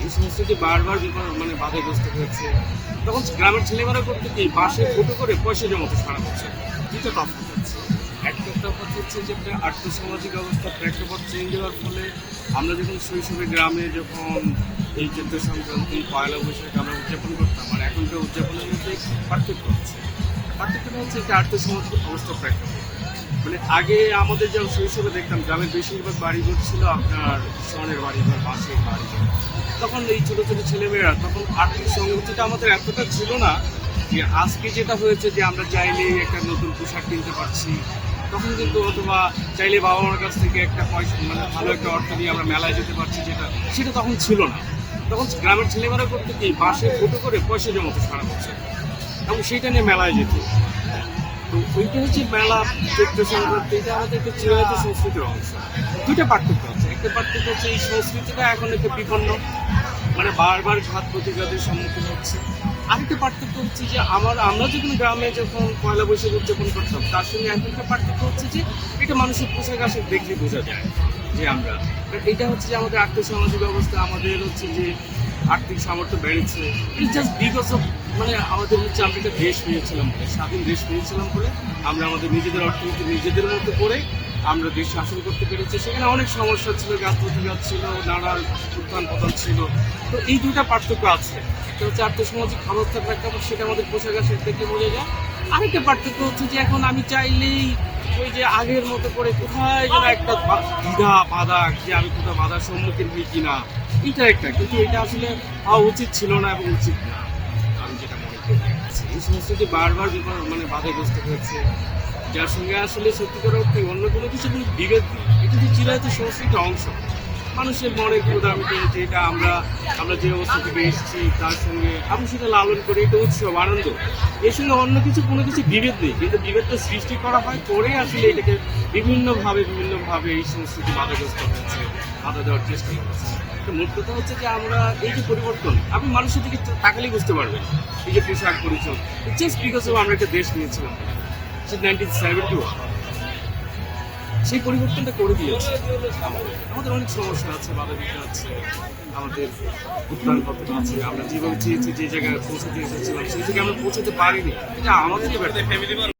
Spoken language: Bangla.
এই সংস্কৃতি বারবার মানে বাধাগ্রস্ত হয়েছে। তখন গ্রামের ছেলেমেয়েরা করতে কি বাসে ফটো করে পয়সা জমাতে সারা বছর। দুটো তফাৎ হচ্ছে। একটা তফাৎ হচ্ছে যে একটা আর্থসামাজিক অবস্থা প্রেক্ষাপট চেঞ্জ হওয়ার ফলে আমরা যখন শৈশবে গ্রামে যখন এই চৈত্র সংক্রান্তি পয়লা বৈশাখ আমরা উদযাপন করতাম আর এখনকার উদযাপনের মধ্যে পার্থক্য হচ্ছে। পার্থক্যটা হচ্ছে একটা আর্থসামাজিক অবস্থা প্রেক্ষাপট। মানে আগে আমাদের যেমন শৈশবে দেখতাম গ্রামের বেশিরভাগ বাড়িঘর ছিল আপনার শহরের বাড়িঘর, বাঁশের বাড়িঘর। তখন এই ছোটো ছোটো ছেলেমেয়েরা তখন আর্থিক সংগতিটা আমাদের এতটা ছিল না যে আজকে যেটা হয়েছে যে আমরা চাইলে একটা নতুন পোশাক কিনতে পারছি। তখন কিন্তু অথবা চাইলে বাবা মার কাছ থেকে একটা পয়সা মানে ভালো একটা অর্থ দিয়ে আমরা মেলায় যেতে পারছি, সেটা তখন ছিল না। তখন গ্রামের ছেলেমেয়েরা করতে কি বাসে ফটো করে পয়সা জমাতে সারা বছর এবং সেইটা নিয়ে মেলায় যেত। তো ওইটা হচ্ছে মেলা, চৈত্র সংক্রান্তি, এটা আমাদের একটা চিরায়ত সংস্কৃতির অংশ। দুইটা পার্থক্য আছে। একটা পার্থক্য হচ্ছে এই সংস্কৃতিটা এখন একটু বিপন্ন, মানে বারবার ঘাত প্রতিঘাতের সম্মুখীন হচ্ছে। আরেকটা পার্থক্য হচ্ছে যে আমরা যখন গ্রামে যখন পয়লা বৈশাখ উদযাপন করতাম তার সঙ্গে এখনকার পার্থক্য হচ্ছে যে এটা মানুষের পোশাক আশাক দেখলে বোঝা যায় যে আমরা এটা হচ্ছে যে আমাদের আর্থসামাজিক অবস্থা, আমাদের হচ্ছে যে আর্থিক সামর্থ্য বেড়েছে। ইট জাস্ট বিকজ অফ মানে আমাদের হচ্ছে আমরা একটা দেশ পেয়েছিলাম বলে, স্বাধীন দেশ পেয়েছিলাম বলে আমরা আমাদের নিজেদের অর্থনীতি নিজেদের মতো করে আমরা দেশ শাসন করতে পেরেছি। সেখানে অনেক সমস্যা ছিল, ঘাত প্রতিঘাত ছিল, নানা উত্থান পতন ছিল। তো এই দুইটা পার্থক্য আছে। একটা হচ্ছে আর্থসামাজিক অবস্থার প্রেক্ষাপট, সেটা আমাদের পোশাক আশাক দেখলে বোঝা যায়। আরেকটা পার্থক্য হচ্ছে যে এখন আমি চাইলেই ওই যে আগের মতো করে কোথায় যেন একটা দ্বিধা বাধা, যে আমি কোথাও বাধার সম্মুখীন হই কিনা, এটা একটা। কিন্তু এটা আসলে হওয়া উচিত ছিল না এবং উচিত না, আমি যেটা মনে করি। এই সংস্কৃতি বারবার মানে বাধাগ্রস্ত হয়েছে, যার সঙ্গে আসলে সত্যিকার অর্থে অন্য কোনো কিছু কোনো বিভেদ নেই। এটা যে চিরায়ত সংস্কৃতির অংশ, মানুষের মনের ক্ষুধা মিটিয়ে যেটা আমরা যে অবস্থা থেকে এসেছি তার সঙ্গে আমরা সেটা লালন করি, এটা উৎসব আনন্দ। এর সঙ্গে অন্য কিছু কোনো কিছু বিভেদ নেই, কিন্তু বিভেদটা সৃষ্টি করা হয় করে আসলে এটাকে বিভিন্নভাবে এই সংস্কৃতি বাধাগ্রস্ত হয়েছে, বাধা দেওয়ার চেষ্টা করেছে। তো মোট কথা হচ্ছে যে আমরা এই যে পরিবর্তন আপনি মানুষের দিকে তাকালেই বুঝতে পারবেন। এই যে পোশাক পরিচ্ছদ, জাস্ট বিকজ অফ আমরা একটা দেশ নিয়েছিলাম 1971, সেই পরিবর্তনটা করে দিয়েছে। আমাদের অনেক সমস্যা আছে, বাধা দিতে আছে, আমাদের উত্থান পতন আছে। আমরা যেভাবে চেয়েছি যে জায়গায় পৌঁছাতে এসেছিলাম সেই থেকে আমরা পৌঁছাতে পারিনি, এটা আমাদেরই ব্যাপার।